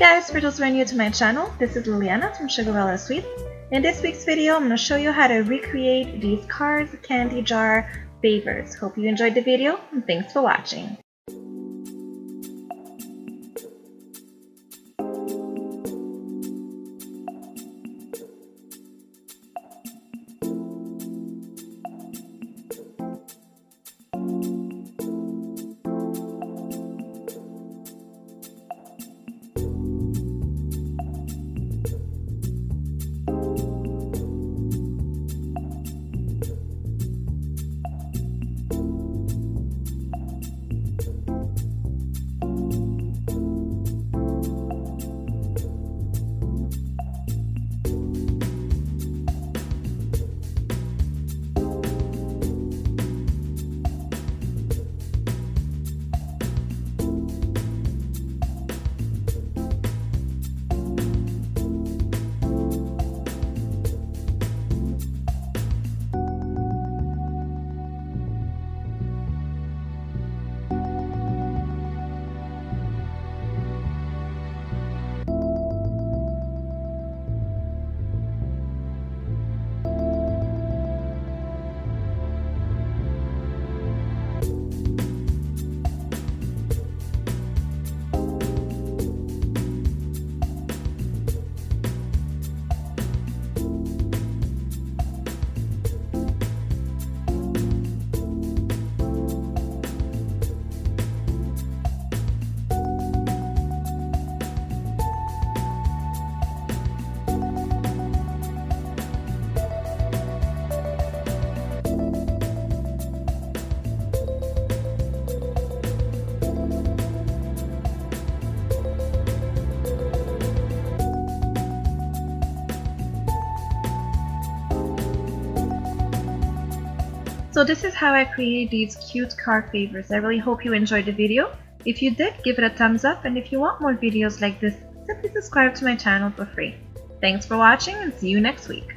guys, for those who are new to my channel, this is Liliana from Sugarella Sweets. In this week's video, I'm going to show you how to recreate these Cars candy jar favors. Hope you enjoyed the video and thanks for watching. So this is how I create these cute car favors. I really hope you enjoyed the video. If you did, give it a thumbs up, and if you want more videos like this, simply subscribe to my channel for free. Thanks for watching and see you next week.